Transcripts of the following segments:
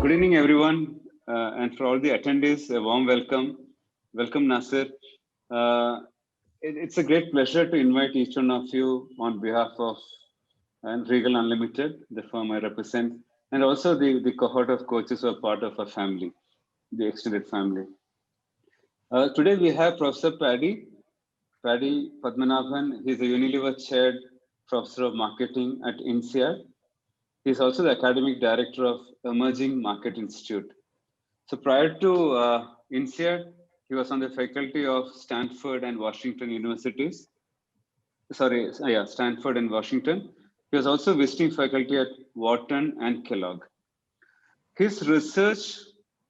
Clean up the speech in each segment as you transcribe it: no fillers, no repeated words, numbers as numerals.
Good evening, everyone, and for all the attendees, a warm welcome. Welcome, Nasir. It's a great pleasure to invite each one of you on behalf of Regal Unlimited, the firm I represent, and also the cohort of coaches who are part of our family, the extended family. Today we have Professor Paddy Padmanabhan. He's a Unilever chaired professor of marketing at INSEAD. He's also the academic director of Emerging Market Institute. So prior to INSEAD, he was on the faculty of Stanford and Washington universities. Stanford and Washington. He was also visiting faculty at Wharton and Kellogg. His research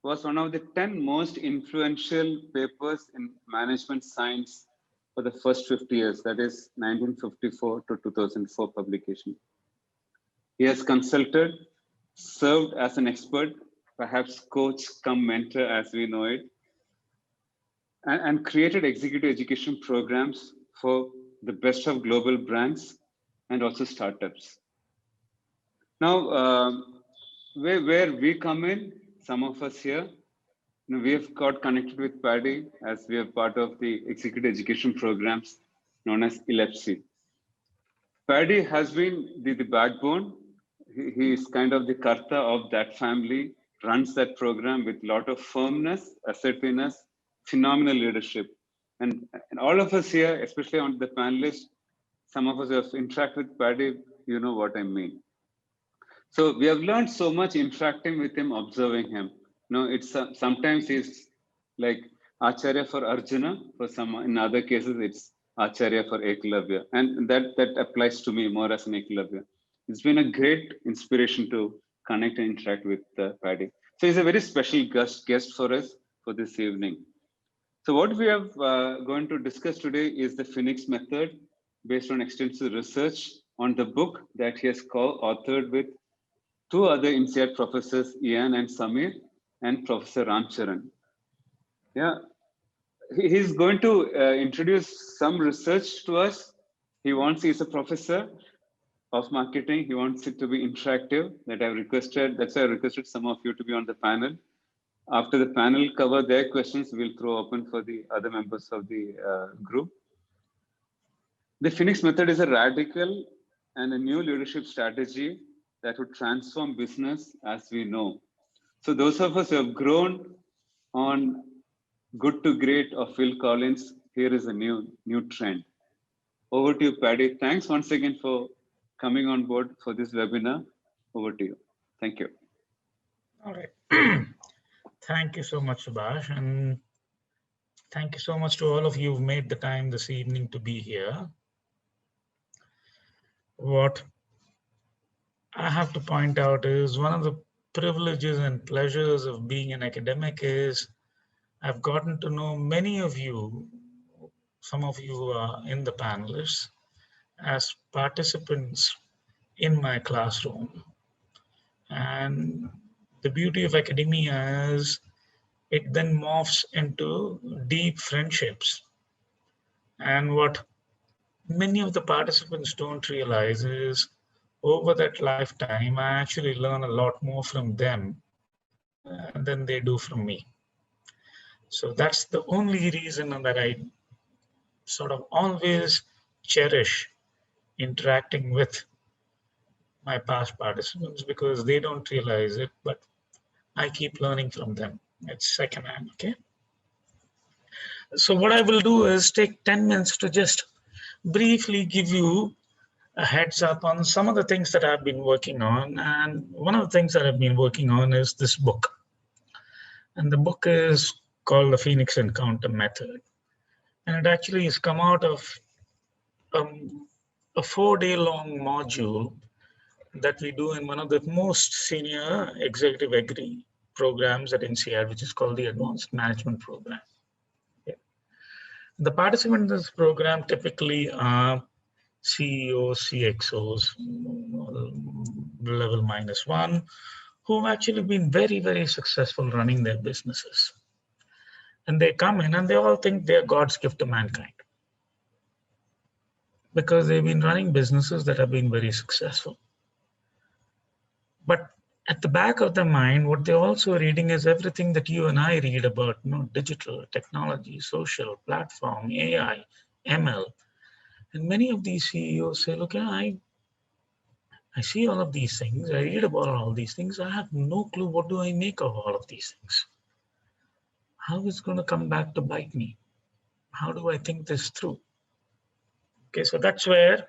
was one of the 10 most influential papers in management science for the first 50 years, that is 1954 to 2004 publication. He has consulted, served as an expert, perhaps coach come mentor as we know it, and created executive education programs for the best of global brands and also startups. Now, where we come in, some of us here, we have got connected with Paddy as we are part of the executive education programs known as ELEPSI. Paddy has been the backbone. He is kind of the karta of that family, runs that program with a lot of firmness, assertiveness, phenomenal leadership. And all of us here, especially on the panelists, some of us have interacted with Paddy, you know what I mean. So we have learned so much interacting with him, observing him. It's sometimes he's like Acharya for Arjuna, for some, in other cases it's Acharya for Eklavya. And that applies to me more as an Eklavya. It's been a great inspiration to connect and interact with Paddy. So he's a very special guest for us for this evening. So what we are going to discuss today is the Phoenix method based on extensive research on the book that he has co-authored with two other INSEAD professors, Ian and Samir, and Professor Ramcharan. Yeah, he's going to introduce some research to us. He's a professor of marketing. He wants it to be interactive. That's why I requested some of you to be on the panel. After the panel cover their questions, we'll throw open for the other members of the group. The Phoenix method is a radical and a new leadership strategy that would transform business as we know. So those of us who have grown on Good to Great of Phil Collins, here is a new trend. Over to you, Paddy. Thanks once again for coming on board for this webinar. Over to you. Thank you. All right. Thank you so much, Subhash. And thank you so much to all of you who've made the time this evening to be here. What I have to point out is one of the privileges and pleasures of being an academic is I've gotten to know many of you, some of you who are in the panelists, as participants in my classroom. And the beauty of academia is it then morphs into deep friendships. And what many of the participants don't realize is over that lifetime, I actually learn a lot more from them than they do from me. So that's the only reason that I sort of always cherish interacting with my past participants because they don't realize it, but I keep learning from them. It's secondhand, okay? So what I will do is take 10 minutes to just briefly give you a heads up on some of the things that I've been working on. And one of the things that I've been working on is this book. And the book is called the Phoenix Encounter Method. And it actually has come out of a 4-day-long module that we do in one of the most senior executive agri programs at INSEAD, which is called the Advanced Management Program. Yeah. The participants in this program typically are CEOs, CXOs, level -1, who've actually been very, very successful running their businesses. And they come in and they all think they're God's gift to mankind because they've been running businesses that have been very successful. But at the back of their mind, what they're also reading is everything that you and I read about, digital technology, social platform, AI, ML. And many of these CEOs say, look, I see all of these things. I read about all these things. I have no clue what do I make of all of these things. How is it going to come back to bite me? How do I think this through? Okay, so that's where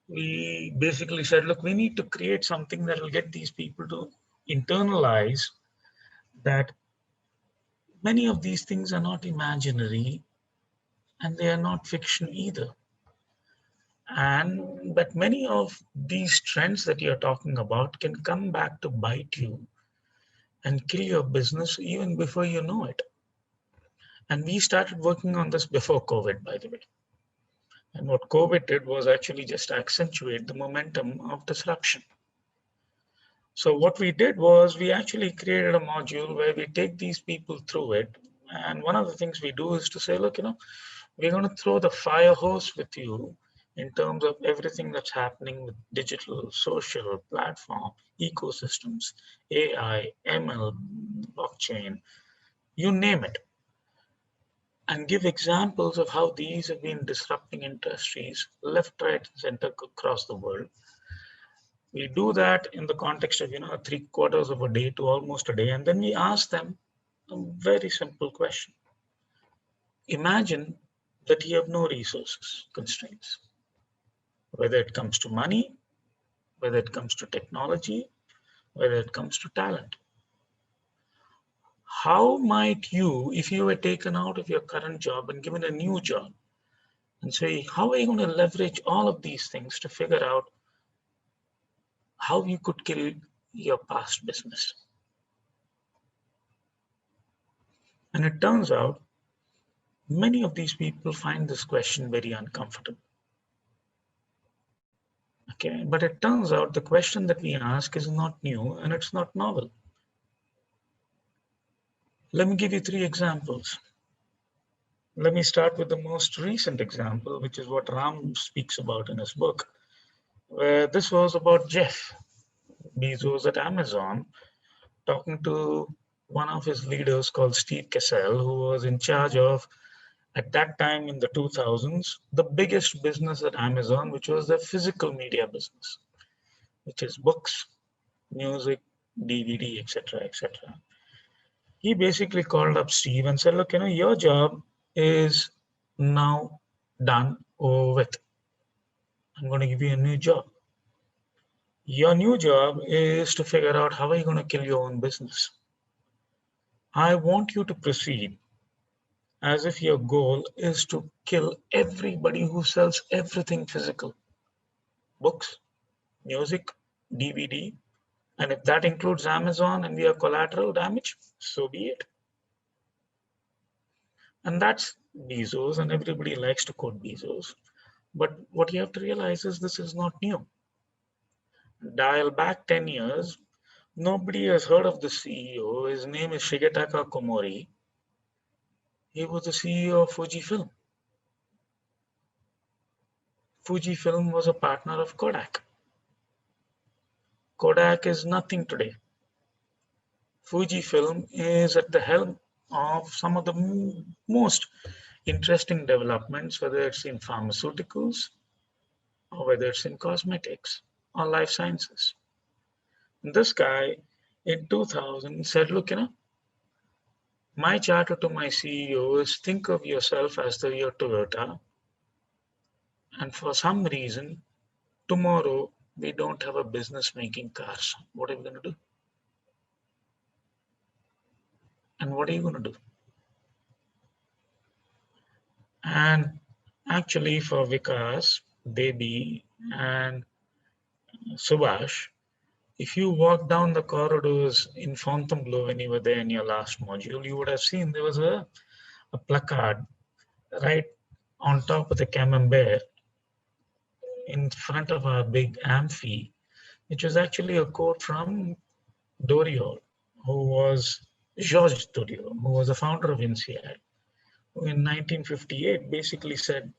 we basically said, look, we need to create something that will get these people to internalize that many of these things are not imaginary and they are not fiction either. And but many of these trends that you're talking about can come back to bite you and kill your business even before you know it. And we started working on this before COVID, by the way. And what COVID did was actually just accentuate the momentum of disruption. So what we did was we actually created a module where we take these people through it. And one of the things we do is to say, look, we're going to throw the fire hose with you in terms of everything that's happening with digital, social, platform, ecosystems, AI, ML, blockchain, you name it, and give examples of how these have been disrupting industries left, right, and center across the world. We do that in the context of 3/4 of a day to almost a day, and then we ask them a very simple question. Imagine that you have no resources constraints, whether it comes to money, whether it comes to technology, whether it comes to talent. How might you, if you were taken out of your current job and given a new job, and say, how are you going to leverage all of these things to figure out how you could kill your past business? And it turns out many of these people find this question very uncomfortable. Okay, but it turns out the question that we ask is not new and it's not novel. Let me give you 3 examples. Let me start with the most recent example, which is what Ram speaks about in his book, where this was about Jeff Bezos at Amazon talking to one of his leaders called Steve Cassell, who was in charge of, at that time in the 2000s, the biggest business at Amazon, which was the physical media business, which is books, music, DVD, etc., etc. He basically called up Steve and said, look, your job is now done over with. I'm going to give you a new job. Your new job is to figure out how are you going to kill your own business. I want you to proceed as if your goal is to kill everybody who sells everything physical. Books, music, DVD, and if that includes Amazon and we have collateral damage, so be it. And that's Bezos, and everybody likes to quote Bezos. But what you have to realize is this is not new. Dial back 10 years, nobody has heard of the CEO. His name is Shigetaka Komori. He was the CEO of Fujifilm. Fujifilm was a partner of Kodak. Kodak is nothing today. Fujifilm is at the helm of some of the most interesting developments, whether it's in pharmaceuticals or whether it's in cosmetics or life sciences. And this guy in 2000 said, look, my charter to my CEO is think of yourself as your Toyota. And for some reason, tomorrow we don't have a business making cars. What are we going to do? And what are you going to do? And actually for Vikas, Debi, and Subhash, if you walk down the corridors in Fontainebleau when you were there in your last module, you would have seen there was a placard right on top of the Camembert in front of our big amphi, which was actually a quote from Doriol, who was Georges Doriol, who was the founder of INSEAD, who in 1958 basically said,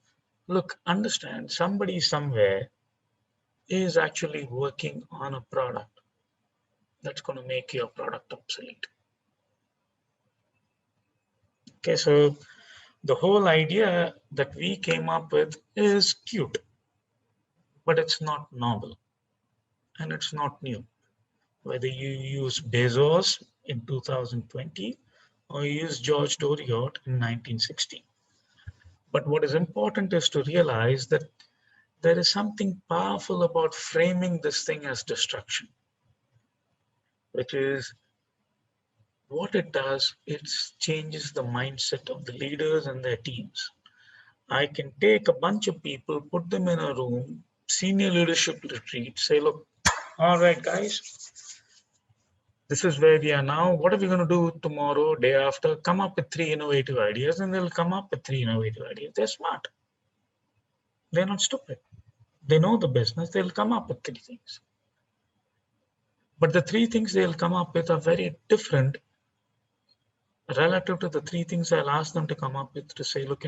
look, understand somebody somewhere is actually working on a product. that's going to make your product obsolete. Okay, so the whole idea that we came up with is cute, but it's not novel and it's not new. Whether you use Bezos in 2020 or you use George Doriot in 1960. But what is important is to realize that there is something powerful about framing this thing as destruction, which is what it does, it changes the mindset of the leaders and their teams. I can take a bunch of people, put them in a room, senior leadership retreat, say, look, all right, guys, this is where we are now. What are we going to do tomorrow, day after? Come up with 3 innovative ideas, and they'll come up with 3 innovative ideas. They're smart. They're not stupid. They know the business. They'll come up with 3 things. But the 3 things they'll come up with are very different relative to the 3 things I'll ask them to come up with to say, look,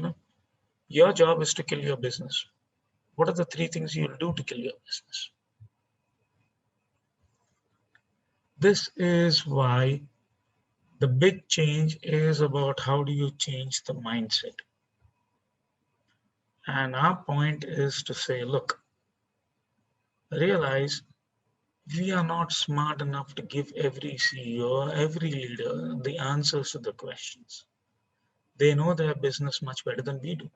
your job is to kill your business. What are the 3 things you'll do to kill your business? This is why the big change is about how do you change the mindset. And our point is to say, look, realize we are not smart enough to give every CEO, every leader the answers to the questions. They know their business much better than we do.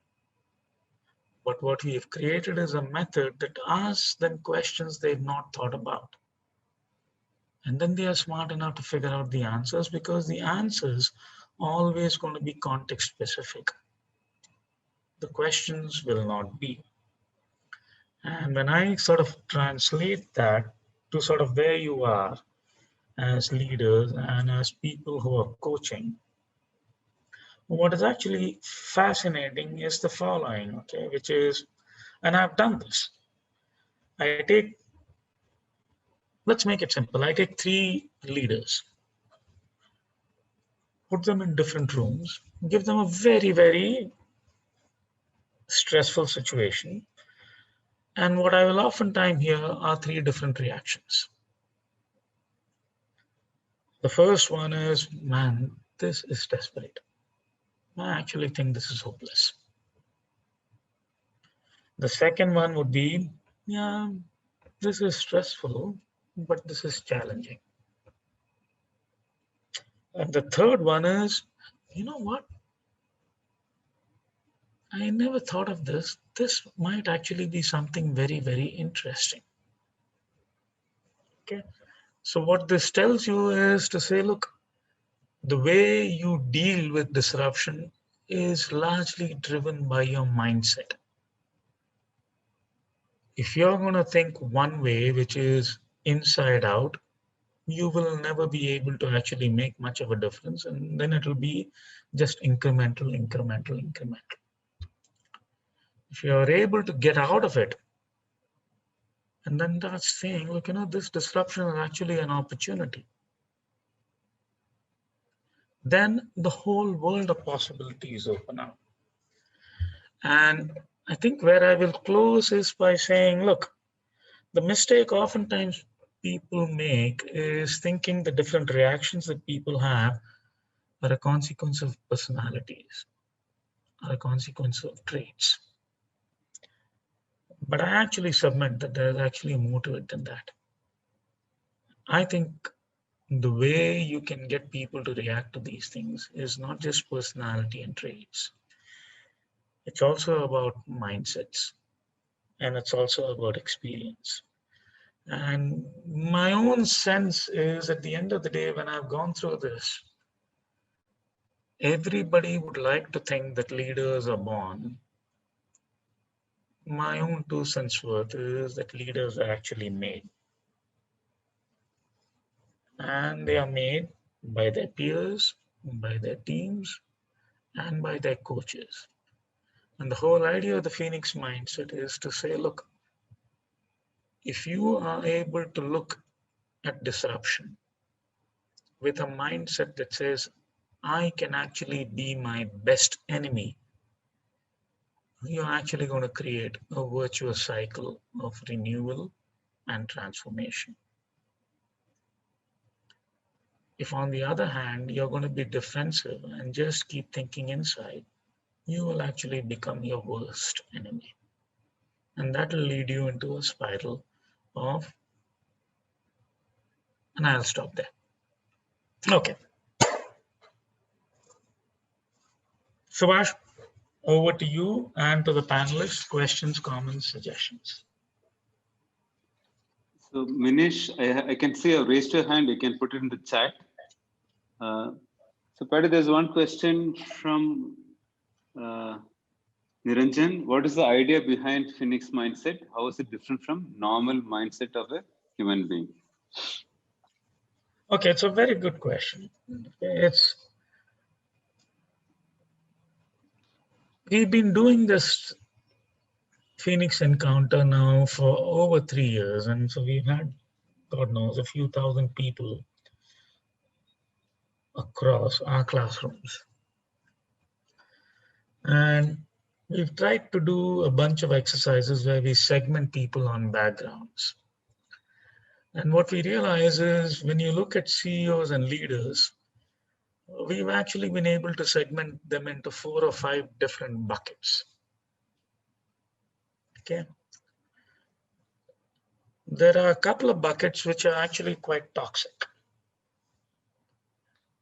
But what we have created is a method that asks them questions they've not thought about. And then they are smart enough to figure out the answers because the answers are always going to be context specific. The questions will not be. And when I sort of translate that to sort of where you are as leaders and as people who are coaching, what is actually fascinating is the following, okay, which is, and I've done this. Let's make it simple. I take 3 leaders, put them in different rooms, give them a very, very stressful situation. And what I will oftentimes hear are 3 different reactions. The first one is, man, this is desperate. I actually think this is hopeless. The second one would be, yeah, this is stressful, but this is challenging. And the third one is, you know what? I never thought of this. This might actually be something very, very interesting. Okay. So what this tells you is to say, look, the way you deal with disruption is largely driven by your mindset. If you're going to think one way, which is inside out, you will never be able to actually make much of a difference. And then it'll be just incremental. If you're able to get out of it, and then that's saying, look, this disruption is actually an opportunity. Then the whole world of possibilities open up. And I think where I will close is by saying, look, the mistake oftentimes people make is thinking the different reactions that people have are a consequence of personalities, are a consequence of traits. But I actually submit that there's actually more to it than that. I think the way you can get people to react to these things is not just personality and traits. It's also about mindsets, and it's also about experience. And my own sense is at the end of the day, when I've gone through this, everybody would like to think that leaders are born. My own 2 cents worth is that leaders are actually made. And they are made by their peers, by their teams, and by their coaches. And the whole idea of the Phoenix mindset is to say, look, if you are able to look at disruption with a mindset that says, I can actually be my best enemy, you're actually going to create a virtuous cycle of renewal and transformation. If on the other hand, you're going to be defensive and just keep thinking inside, you will actually become your worst enemy. And that will lead you into a spiral of, and I'll stop there. Okay. Subhash, over to you and to the panelists, questions, comments, suggestions. So Minish, I can see you raised your hand. You can put it in the chat. So Paddy, there's one question from Niranjan. What is the idea behind Phoenix mindset? How is it different from normal mindset of a human being? Okay, it's a very good question. We've been doing this Phoenix encounter now for over 3 years, and so we've had, God knows, a few thousand people across our classrooms. And we've tried to do a bunch of exercises where we segment people on backgrounds. And what we realize is when you look at CEOs and leaders, we've actually been able to segment them into 4 or 5 different buckets. Okay. There are a couple of buckets which are actually quite toxic.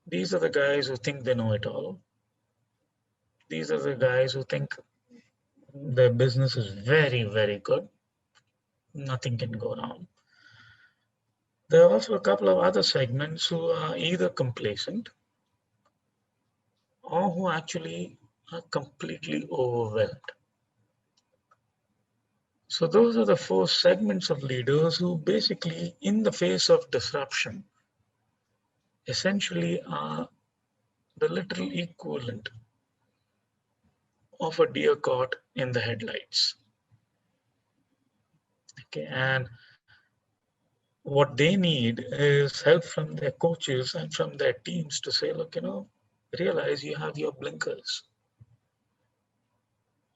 These are the guys who think they know it all. These are the guys who think their business is very, very good. Nothing can go wrong. There are also a couple of other segments who are either complacent or who actually are completely overwhelmed. So those are the 4 segments of leaders who basically, in the face of disruption, essentially are the literal equivalent of a deer caught in the headlights. Okay, and what they need is help from their coaches and from their teams to say, look, realize you have your blinkers.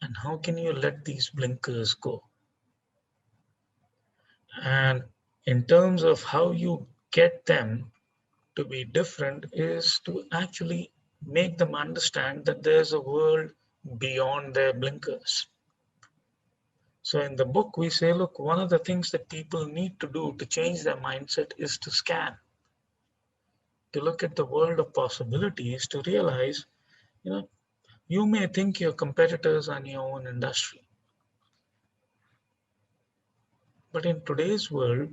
And how can you let these blinkers go? And in terms of how you get them to be different is to actually make them understand that there's a world beyond their blinkers. So in the book, we say, look, one of the things that people need to do to change their mindset is to scan, to look at the world of possibilities, to realize, you may think your competitors are in your own industry. But in today's world,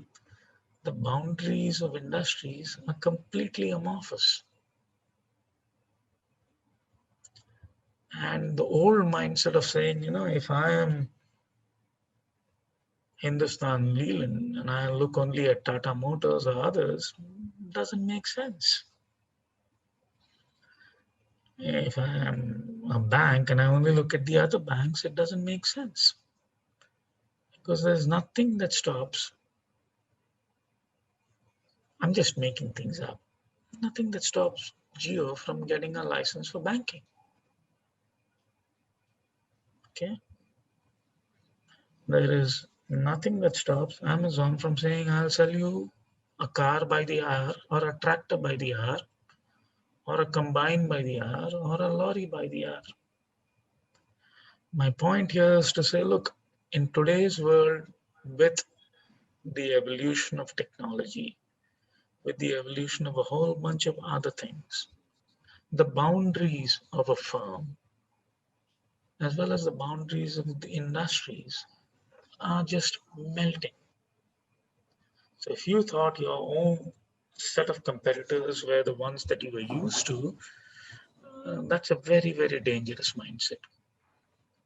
the boundaries of industries are completely amorphous. And the old mindset of saying, if I am Hindustan Leland and I look only at Tata Motors or others, doesn't make sense. If I am a bank and I only look at the other banks, it doesn't make sense. Because there's nothing that stops. I'm just making things up. Nothing that stops Jio from getting a license for banking. Okay. There is nothing that stops Amazon from saying, I'll sell you a car by the hour, or a tractor by the hour, or a combine by the hour, or a lorry by the hour. My point here is to say, look, in today's world, with the evolution of technology, with the evolution of a whole bunch of other things, the boundaries of a firm, as well as the boundaries of the industries, are just melting. So if you thought your own set of competitors were the ones that you were used to, that's a very, very dangerous mindset.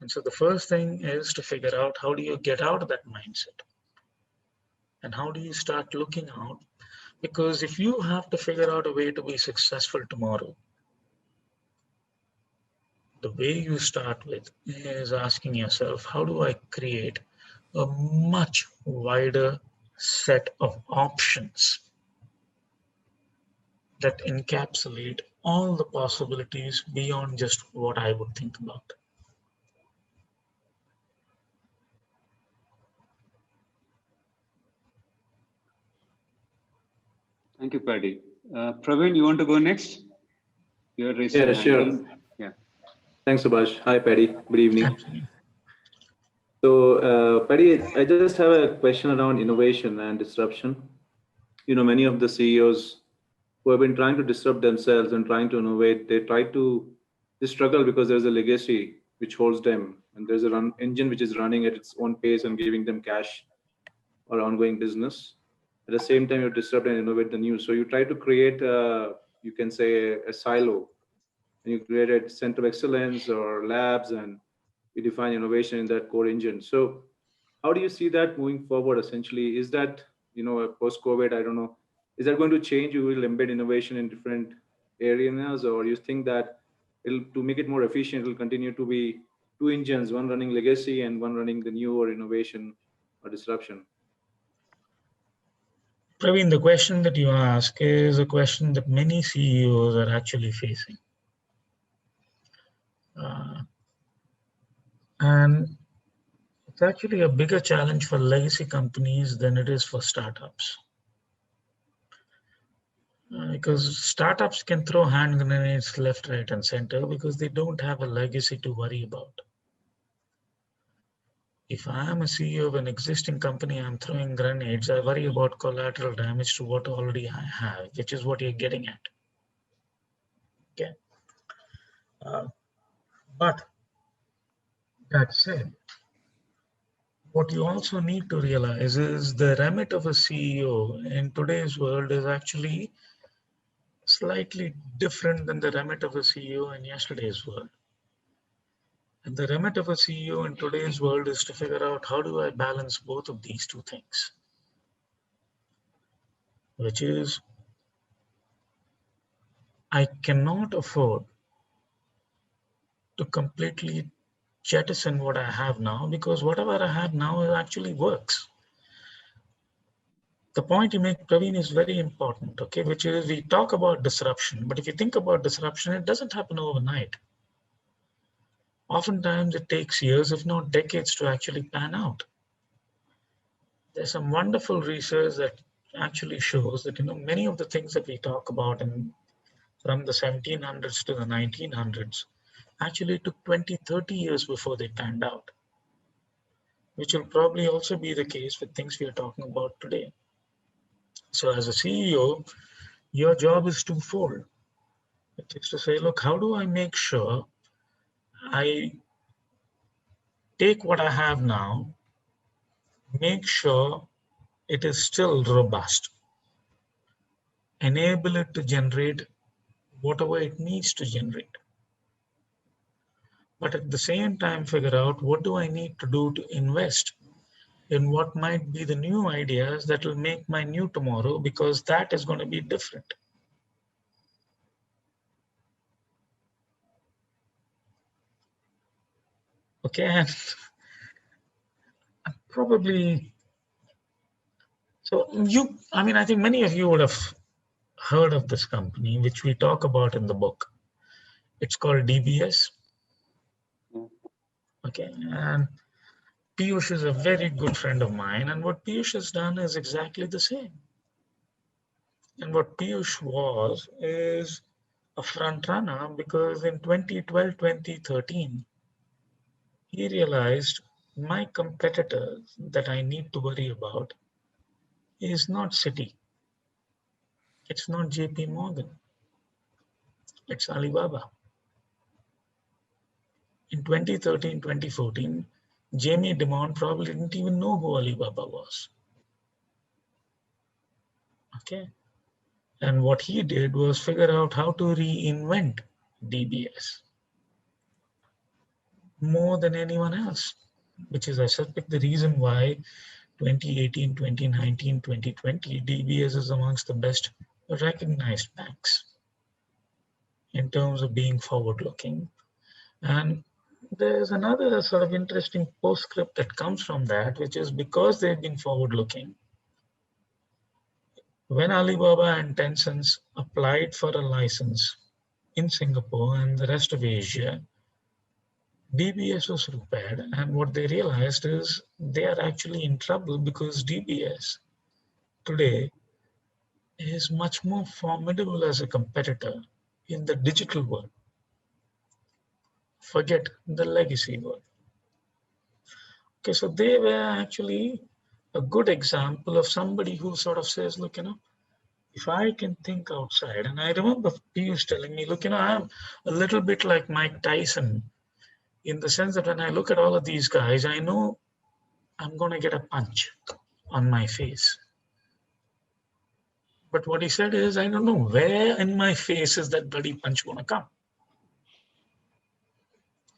And so the first thing is to figure out, how do you get out of that mindset? And how do you start looking out? Because if you have to figure out a way to be successful tomorrow, the way you start with is asking yourself, how do I create a much wider set of options that encapsulate all the possibilities beyond just what I would think about? Thank you, Paddy. Praveen, you want to go next? You're raised Yeah, your hand. sure. Yeah. Thanks, Subhash. Hi, Paddy. Good evening. Absolutely. So, Paddy, I just have a question around innovation and disruption. Many of the CEOs who have been trying to disrupt themselves and trying to innovate, they struggle because there's a legacy which holds them, and there's a engine which is running at its own pace and giving them cash or ongoing business. At the same time, you disrupt and innovate the new. So you try to create, you can say, a silo, and you create a center of excellence or labs, and you define innovation in that core engine. So how do you see that moving forward? Essentially, is that post COVID? I don't know. Is that going to change? You will embed innovation in different areas, or you think that it'll to make it more efficient, it'll continue to be two engines, one running legacy and one running the new or innovation or disruption? Praveen, the question that you ask is a question that many CEOs are actually facing. And it's actually a bigger challenge for legacy companies than it is for startups. Because startups can throw hand grenades left, right, and center because they don't have a legacy to worry about. If I am a CEO of an existing company, I'm throwing grenades, I worry about collateral damage to what already I have, which is what you're getting at. Okay. But that said, what you also need to realize is the remit of a CEO in today's world is actually slightly different than the remit of a CEO in yesterday's world. And the remit of a CEO in today's world is to figure out how do I balance both of these two things, which is I cannot afford to completely jettison what I have now, because whatever I have now actually works. The point you make, Praveen, is very important, okay? Which is we talk about disruption, but if you think about disruption, it doesn't happen overnight. Oftentimes it takes years, if not decades, to actually pan out. There's some wonderful research that actually shows that many of the things that we talk about from the 1700s to the 1900s actually took 20, 30 years before they panned out, which will probably also be the case with things we are talking about today. So as a CEO, your job is twofold. It is to say, look, how do I make sure I take what I have now, make sure it is still robust, enable it to generate whatever it needs to generate. But at the same time, figure out what do I need to do to invest in what might be the new ideas that will make my new tomorrow, because that is going to be different. Okay, and probably, I think many of you would have heard of this company, which we talk about in the book. It's called DBS. Okay, and Piyush is a very good friend of mine, and what Piyush has done is exactly the same. And what Piyush is a front runner, because in 2012, 2013, he realized my competitors that I need to worry about is not Citi, it's not JP Morgan, it's Alibaba. In 2013, 2014, Jamie Dimon probably didn't even know who Alibaba was. Okay. And what he did was figure out how to reinvent DBS more than anyone else, which is, I suspect, the reason why 2018, 2019, 2020, DBS is amongst the best recognized banks in terms of being forward-looking. And there's another sort of interesting postscript that comes from that, which is because they've been forward-looking. When Alibaba and Tencent applied for a license in Singapore and the rest of Asia, DBS was prepared, and what they realized is they are actually in trouble because DBS today is much more formidable as a competitor in the digital world. Forget the legacy world. Okay, so they were actually a good example of somebody who sort of says, look, if I can think outside, and I remember Piyush telling me, look, I'm a little bit like Mike Tyson in the sense that when I look at all of these guys, I know I'm going to get a punch on my face. But what he said is, I don't know where in my face is that bloody punch going to come.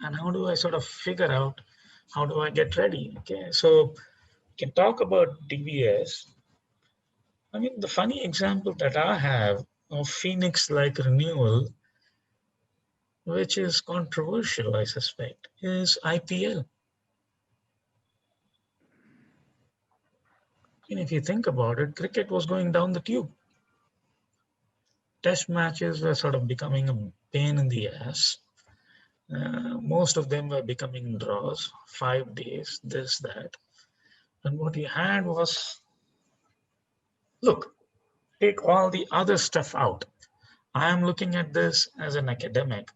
And how do I sort of figure out, how do I get ready? Okay, so we can talk about DBS. I mean, the funny example that I have of Phoenix-like renewal, which is controversial, I suspect, is IPL. And if you think about it, cricket was going down the tube. Test matches were sort of becoming a pain in the ass. Most of them were becoming draws, 5 days, this, that. And what you had was, look, take all the other stuff out. I am looking at this as an academic.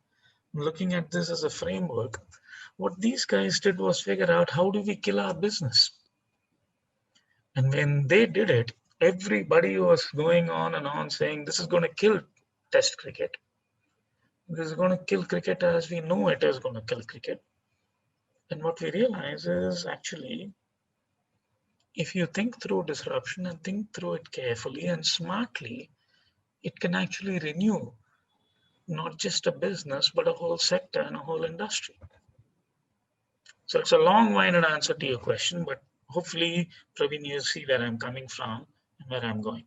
I'm looking at this as a framework. What these guys did was figure out, how do we kill our business? And when they did it, everybody was going on and on saying, this is going to kill Test cricket. This is going to kill cricket as we know it is going to kill cricket. And what we realize is actually, if you think through disruption and think through it carefully and smartly, it can actually renew not just a business, but a whole sector and a whole industry. So it's a long-winded answer to your question, but hopefully, Praveen, you see where I'm coming from and where I'm going.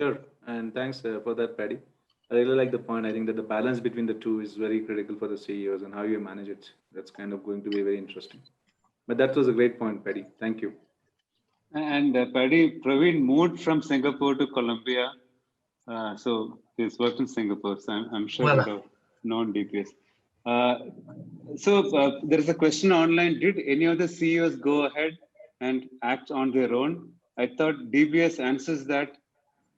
Sure, and thanks for that, Paddy. I really like the point. I think that the balance between the two is very critical for the CEOs and how you manage it. That's kind of going to be very interesting. But that was a great point, Paddy. Thank you. And Paddy, Praveen moved from Singapore to Colombia. So he's worked in Singapore. So I'm sure he would have known DBS. So there is a question online. Did any of the CEOs go ahead and act on their own? I thought DBS answers that.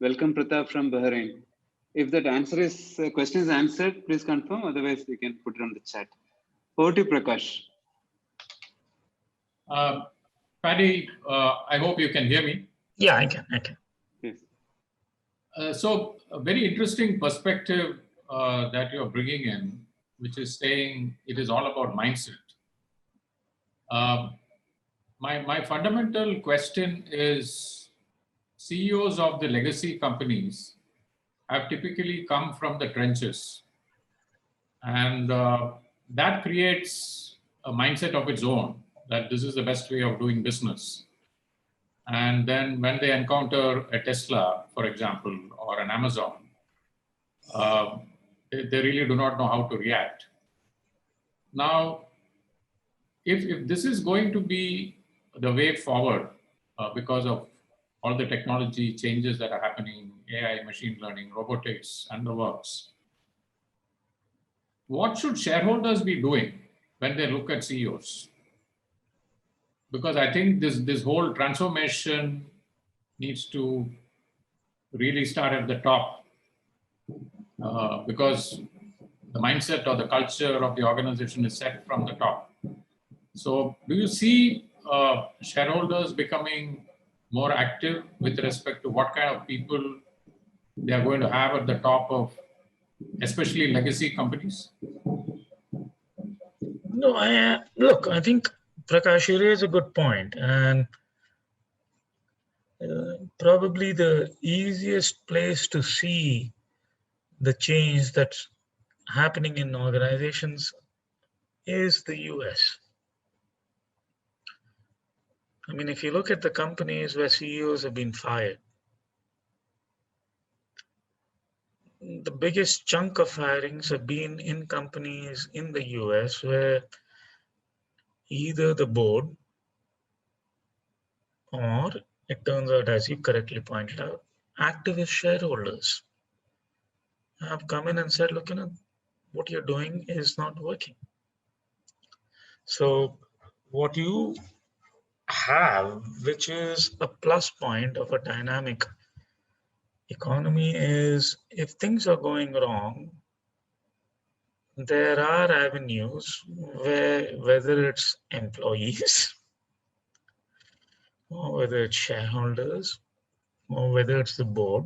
Welcome, Pratap from Bahrain. If that question is answered, please confirm. Otherwise, we can put it on the chat. Over to Prakash. Paddy, I hope you can hear me. Yeah, I can. Yes. So a very interesting perspective that you're bringing in, which is saying it is all about mindset. My fundamental question is, CEOs of the legacy companies have typically come from the trenches. And that creates a mindset of its own, that this is the best way of doing business. And then when they encounter a Tesla, for example, or an Amazon, they really do not know how to react. Now, if this is going to be the way forward because of all the technology changes that are happening, AI, machine learning, robotics, and the works, what should shareholders be doing when they look at CEOs? Because I think this whole transformation needs to really start at the top, because the mindset or the culture of the organization is set from the top. So do you see shareholders becoming more active with respect to what kind of people they are going to have at the top of, especially legacy companies? No, look, I think, Prakash, you raise a good point. And probably the easiest place to see the change that's happening in organizations is the US. I mean, if you look at the companies where CEOs have been fired, the biggest chunk of firings have been in companies in the US where either the board or, it turns out, as you correctly pointed out, activist shareholders have come in and said, look, what you're doing is not working. So what you have, which is a plus point of a dynamic Economy is, if things are going wrong, there are avenues where, whether it's employees, or whether it's shareholders, or whether it's the board,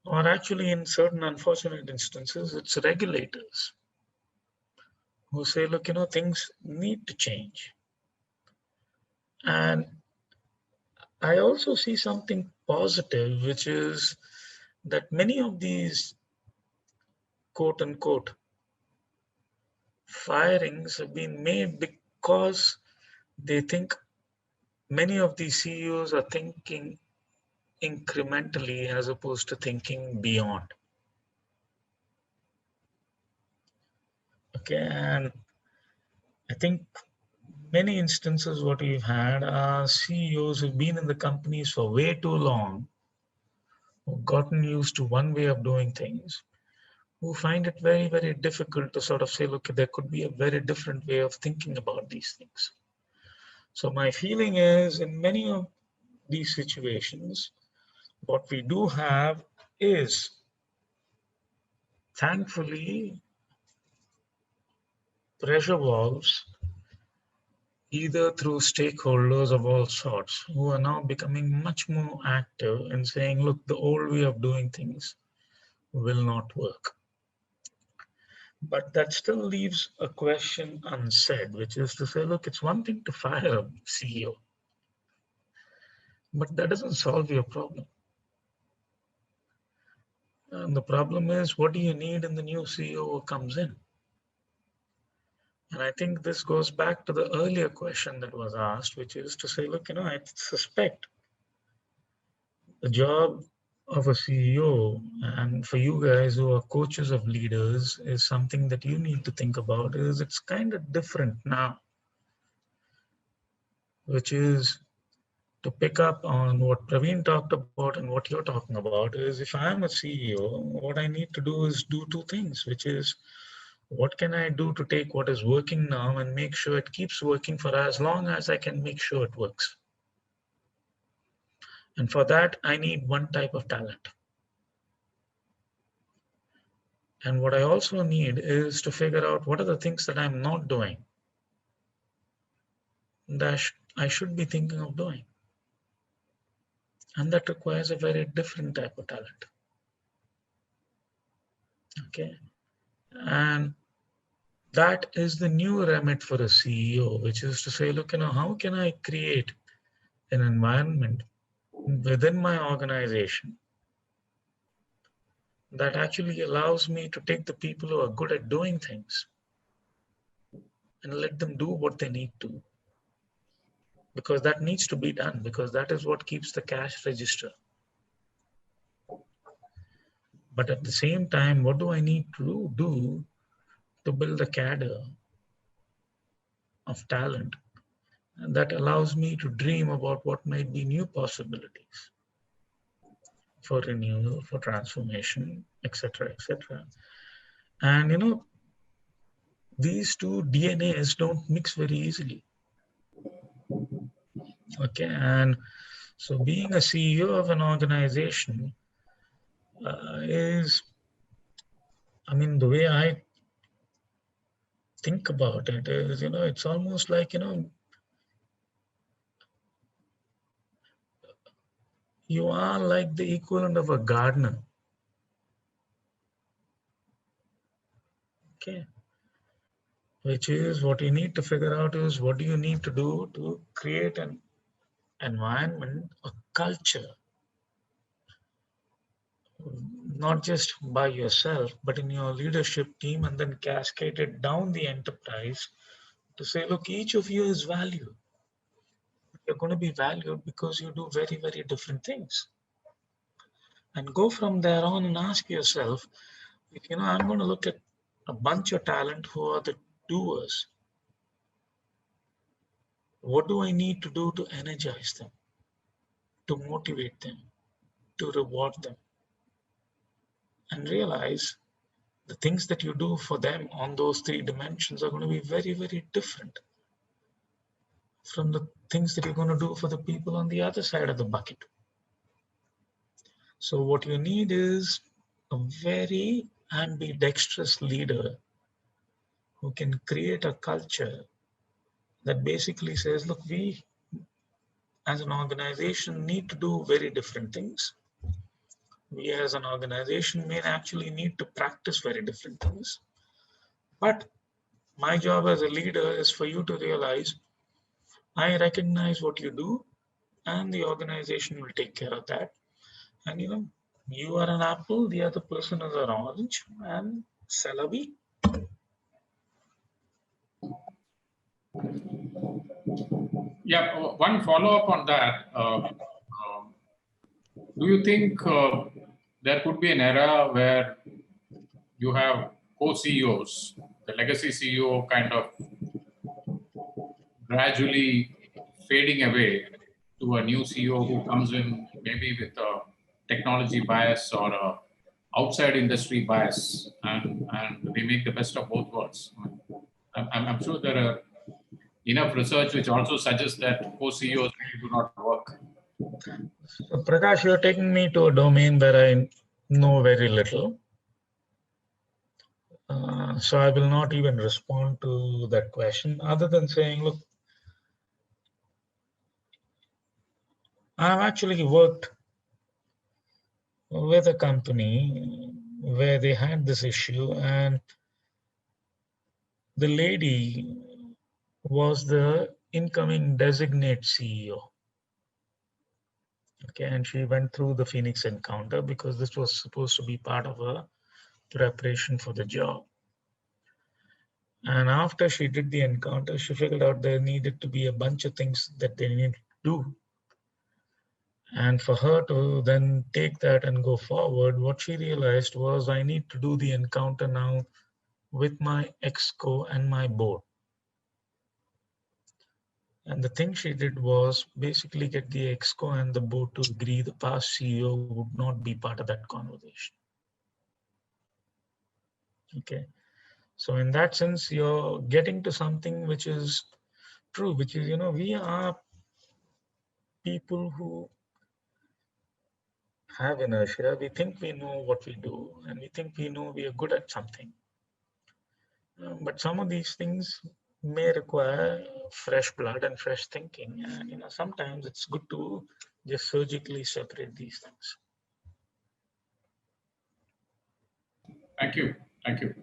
or actually in certain unfortunate instances, it's regulators who say, look, things need to change. And I also see something positive, which is that many of these quote unquote firings have been made because they think many of these CEOs are thinking incrementally as opposed to thinking beyond. Okay, and I think many instances what we've had are CEOs who've been in the companies for way too long, who've gotten used to one way of doing things, who find it very, very difficult to sort of say, look, there could be a very different way of thinking about these things. So my feeling is in many of these situations, what we do have is, thankfully, pressure valves, either through stakeholders of all sorts, who are now becoming much more active in saying, look, the old way of doing things will not work. But that still leaves a question unsaid, which is to say, look, it's one thing to fire a CEO, but that doesn't solve your problem. And the problem is, what do you need in the new CEO who comes in? And I think this goes back to the earlier question that was asked, which is to say, look, I suspect the job of a CEO, and for you guys who are coaches of leaders, is something that you need to think about, is it's kind of different now, which is to pick up on what Praveen talked about and what you're talking about, is if I'm a CEO, what I need to do is do two things, which is, what can I do to take what is working now and make sure it keeps working for as long as I can make sure it works? And for that, I need one type of talent. And what I also need is to figure out what are the things that I'm not doing that I should be thinking of doing. And that requires a very different type of talent. Okay. And that is the new remit for a CEO, which is to say, look, how can I create an environment within my organization that actually allows me to take the people who are good at doing things and let them do what they need to. Because that needs to be done, because that is what keeps the cash register. But at the same time, what do I need to do to build a cadre of talent that allows me to dream about what might be new possibilities for renewal, for transformation, etc., etc. And these two DNAs don't mix very easily. Okay, and so being a CEO of an organization is, the way I think about it is, it's almost like, you are like the equivalent of a gardener. Okay. Which is, what you need to figure out is, what do you need to do to create an environment, a culture, not just by yourself, but in your leadership team, and then cascade it down the enterprise to say, look, each of you is valued. You're going to be valued because you do very, very different things. And go from there on and ask yourself, if I'm going to look at a bunch of talent who are the doers, what do I need to do to energize them, to motivate them, to reward them? And realize the things that you do for them on those three dimensions are going to be very, very different from the things that you're going to do for the people on the other side of the bucket. So what you need is a very ambidextrous leader who can create a culture that basically says, look, we as an organization need to do very different things. We as an organization may actually need to practice very different things. But my job as a leader is for you to realize, I recognize what you do and the organization will take care of that. And you are an apple, the other person is an orange, and c'est la vie. Yeah, one follow-up on that. Do you think there could be an era where you have co-CEOs, the legacy CEO kind of gradually fading away to a new CEO who comes in maybe with a technology bias or a outside industry bias, and they make the best of both worlds? I'm sure there are enough research which also suggests that co-CEOs really do not work. So Prakash, you're taking me to a domain where I know very little. So I will not even respond to that question other than saying, look, I've actually worked with a company where they had this issue, and the lady was the incoming designate CEO. Okay, and she went through the Phoenix encounter because this was supposed to be part of a preparation for the job. And after she did the encounter, she figured out there needed to be a bunch of things that they needed to do. And for her to then take that and go forward, what she realized was, I need to do the encounter now with my exco and my board. And the thing she did was basically get the exco and the board to agree the past CEO would not be part of that conversation. Okay. So in that sense, you're getting to something which is true, which is, we are people who have inertia. We think we know what we do, and we think we know we are good at something. But some of these things may require fresh blood and fresh thinking. And sometimes it's good to just surgically separate these things. Thank you. Thank you.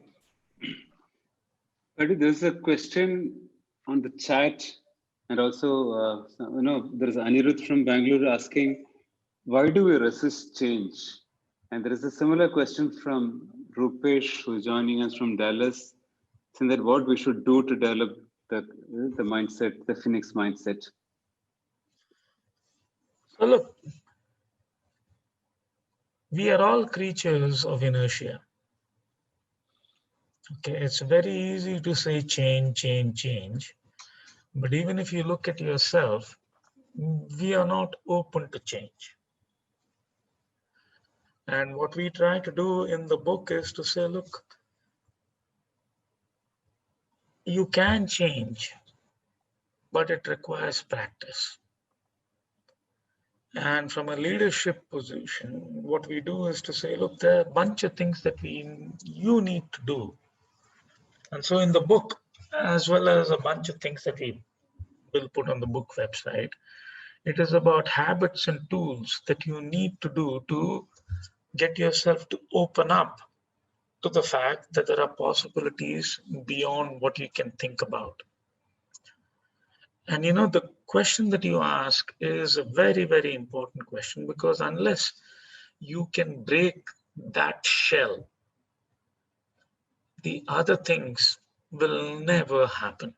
There's a question on the chat, and also, there's Anirudh from Bangalore asking, why do we resist change? And there is a similar question from Rupesh, who's joining us from Dallas, saying that what we should do to develop the mindset, the Phoenix mindset. So look, we are all creatures of inertia. Okay, it's very easy to say change, change, change. But even if you look at yourself, we are not open to change. And what we try to do in the book is to say, look, you can change, but it requires practice. And from a leadership position, what we do is to say, look, there are a bunch of things that you need to do. And so in the book, as well as a bunch of things that we will put on the book website, it is about habits and tools that you need to do to get yourself to open up to the fact that there are possibilities beyond what you can think about. And the question that you ask is a very, very important question, because unless you can break that shell, the other things will never happen.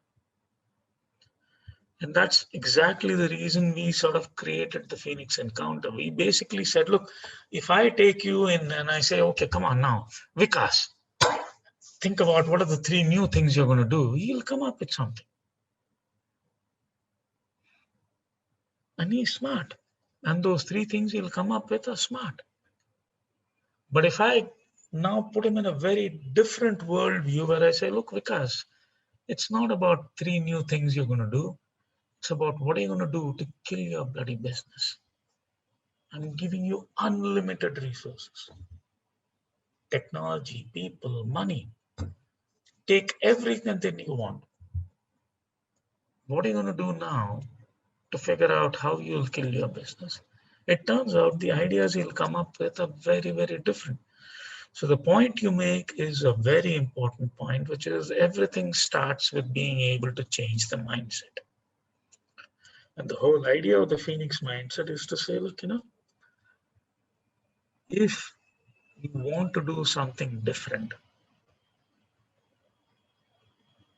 And that's exactly the reason we sort of created the Phoenix Encounter. We basically said, look, if I take you in and I say, okay, come on now, Vikas, think about what are the 3 new things you're going to do. He'll come up with something. And he's smart. And those 3 things he'll come up with are smart. But if I now put him in a very different worldview where I say, look, Vikas, it's not about 3 new things you're going to do. It's about what are you going to do to kill your bloody business. I'm giving you unlimited resources, technology, people, money. Take everything that you want. What are you going to do now to figure out how you'll kill your business? It turns out the ideas you'll come up with are very, very different. So the point you make is a very important point, which is everything starts with being able to change the mindset. And the whole idea of the Phoenix mindset is to say, look, if you want to do something different,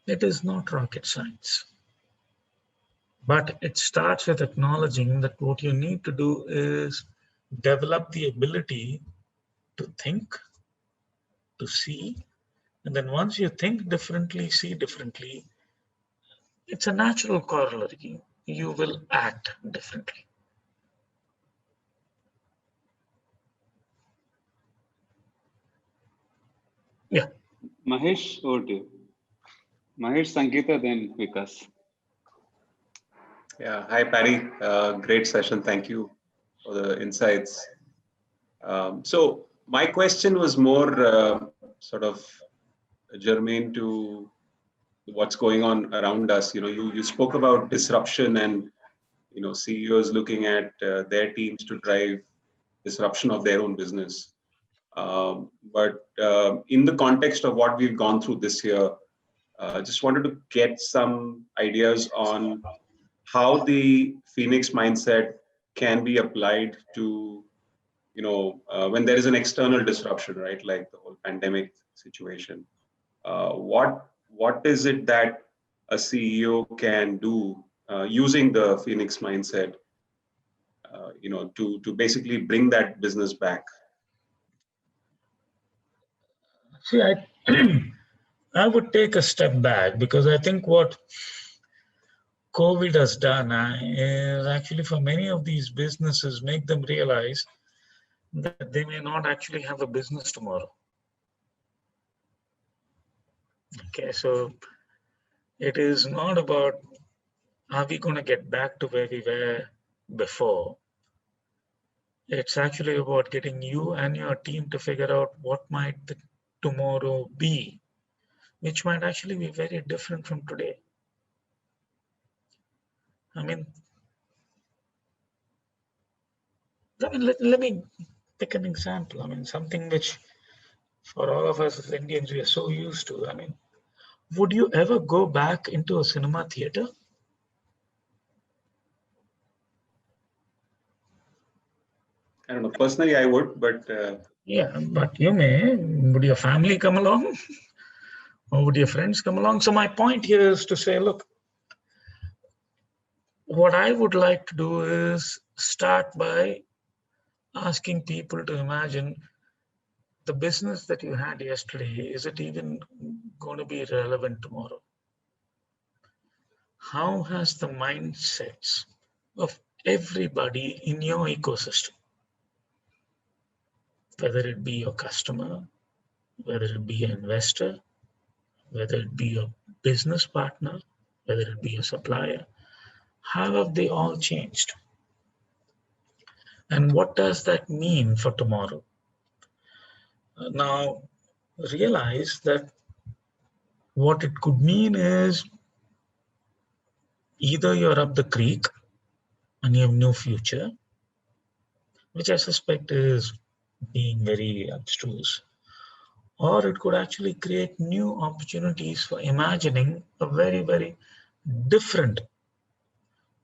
it is not rocket science. But it starts with acknowledging that what you need to do is develop the ability to think, to see, and then once you think differently, see differently, it's a natural corollary. You will act differently. Yeah. Mahesh, over to you. Mahesh, Sangeeta, then Vikas. Yeah, hi Patty. Great session. Thank you for the insights. So my question was more sort of germane to what's going on around us. You spoke about disruption and CEOs looking at their teams to drive disruption of their own business. But in the context of what we've gone through this year, just wanted to get some ideas on how the Phoenix mindset can be applied to, when there is an external disruption, right? Like the whole pandemic situation. What is it that a CEO can do using the Phoenix mindset, to basically bring that business back? See, I would take a step back because I think what COVID has done is actually for many of these businesses make them realize that they may not actually have a business tomorrow. Okay, so it is not about are we going to get back to where we were before. It's actually about getting you and your team to figure out what might the tomorrow be, which might actually be very different from today. I mean, let me pick an example. I mean, something which for all of us as Indians, we are so used to. I mean, would you ever go back into a cinema theater? I don't know. Personally, I would, but Yeah, but you may. Would your family come along? Or would your friends come along? So my point here is to say, look, what I would like to do is start by asking people to imagine the business that you had yesterday, is it even going to be relevant tomorrow? How has the mindsets of everybody in your ecosystem, whether it be your customer, whether it be an investor, whether it be your business partner, whether it be a supplier, how have they all changed? And what does that mean for tomorrow? Now, realize that what it could mean is either you're up the creek and you have no future, which I suspect is being very abstruse, or it could actually create new opportunities for imagining a very, very different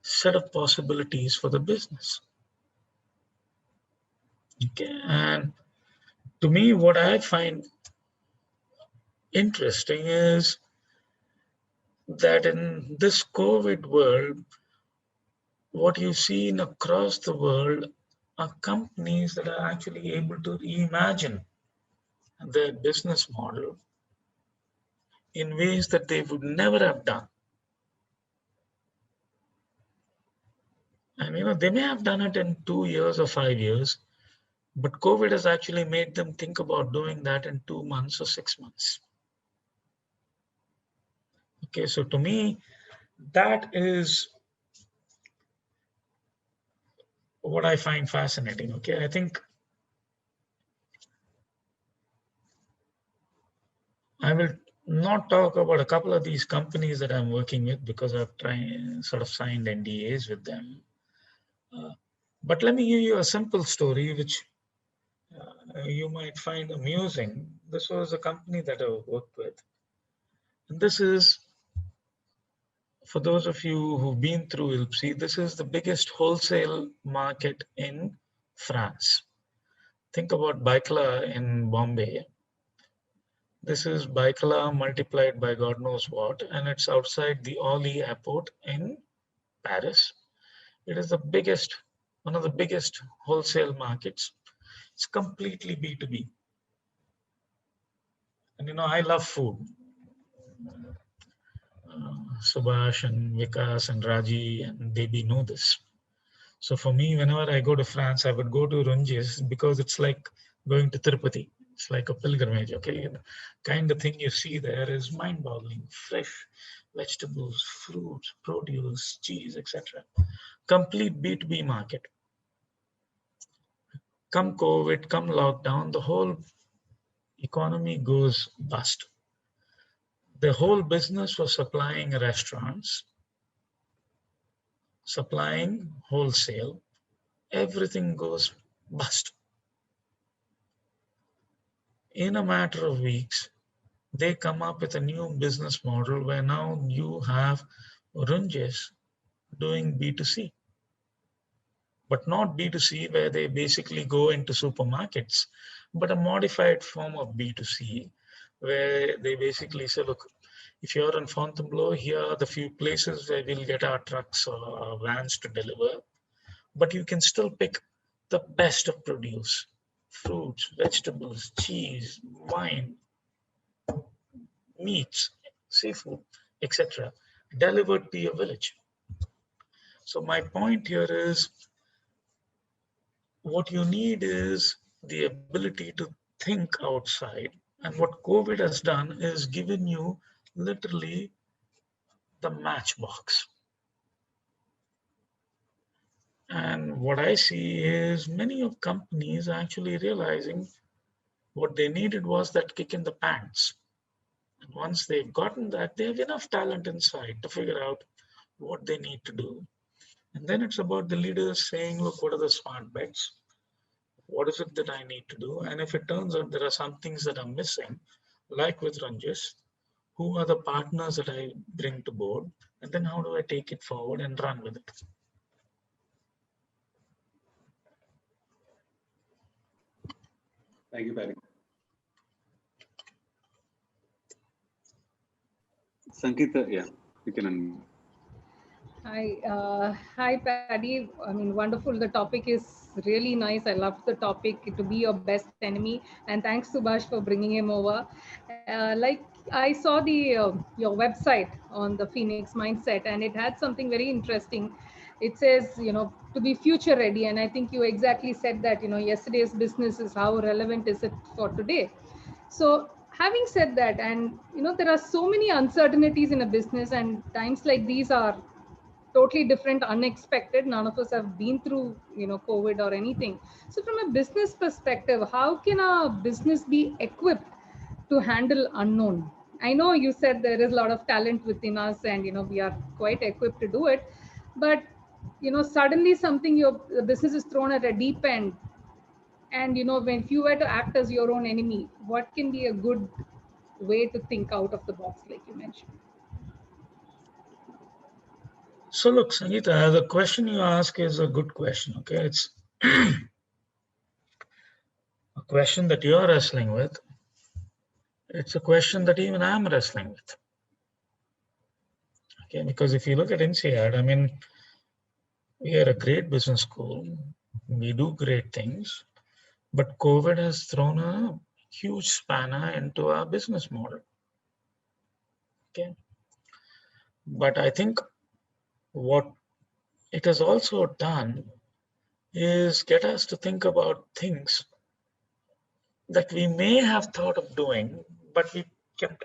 set of possibilities for the business. Okay, and to me, what I find interesting is that in this COVID world, what you've seen across the world are companies that are actually able to reimagine their business model in ways that they would never have done. And they may have done it in 2 years or 5 years, but COVID has actually made them think about doing that in 2 months or 6 months. Okay, so to me, that is what I find fascinating. Okay, I think I will not talk about a couple of these companies that I'm working with because I've sort of signed NDAs with them. But let me give you a simple story which you might find amusing. This was a company that I worked with. And this is, for those of you who've been through ILPSI, this is the biggest wholesale market in France. Think about Baikla in Bombay. This is Baikla multiplied by God knows what, and it's outside the Orly airport in Paris. It is the biggest, one of the biggest wholesale markets. It's completely B2B. And you know, I love food. Subhash and Vikas and Raji and Debi know this. So for me, whenever I go to France, I would go to Runjis because it's like going to Tirupati. It's like a pilgrimage, okay? The kind of thing you see there is mind-boggling. Fresh vegetables, fruits, produce, cheese, etc. Complete B2B market. Come COVID, come lockdown, the whole economy goes bust. The whole business was supplying restaurants, supplying wholesale, everything goes bust. In a matter of weeks, they come up with a new business model where now you have Runjis doing B2C, but not B2C where they basically go into supermarkets, but a modified form of B2C where they basically say, look, if you're in Fontainebleau, here are the few places where we'll get our trucks or our vans to deliver, but you can still pick the best of produce, fruits, vegetables, cheese, wine, meats, seafood, etc., delivered to your village. So my point here is what you need is the ability to think outside. And what COVID has done is given you literally the matchbox. And what I see is many of companies actually realizing what they needed was that kick in the pants. And once they've gotten that, they have enough talent inside to figure out what they need to do. And then it's about the leaders saying, look, what are the smart bets? What is it that I need to do? And if it turns out there are some things that are missing, like with Ranjis, who are the partners that I bring to board? And then how do I take it forward and run with it? Thank you, Paddy. Sankita, yeah, you can unmute. Hi, Paddy. I mean, wonderful. The topic is really nice. I love the topic, to be your best enemy. And thanks, Subhash, for bringing him over. Like I saw your website on the Phoenix Mindset, and it had something very interesting. It says, to be future ready. And I think you exactly said that, yesterday's business is how relevant is it for today. So having said that, and there are so many uncertainties in a business, and times like these are totally different, unexpected. None of us have been through COVID or anything. So from a business perspective, how can a business be equipped to handle unknown? I know you said there is a lot of talent within us, and we are quite equipped to do it, but suddenly something, your business is thrown at a deep end, and when you were to act as your own enemy, what can be a good way to think out of the box, like you mentioned? So look, Sangeeta, the question you ask is a good question, okay? It's a question that you're wrestling with. It's a question that even I'm wrestling with. Okay, because if you look at INSEAD, I mean, we are a great business school. We do great things, but COVID has thrown a huge spanner into our business model. Okay. But I think what it has also done is get us to think about things that we may have thought of doing, but we kept.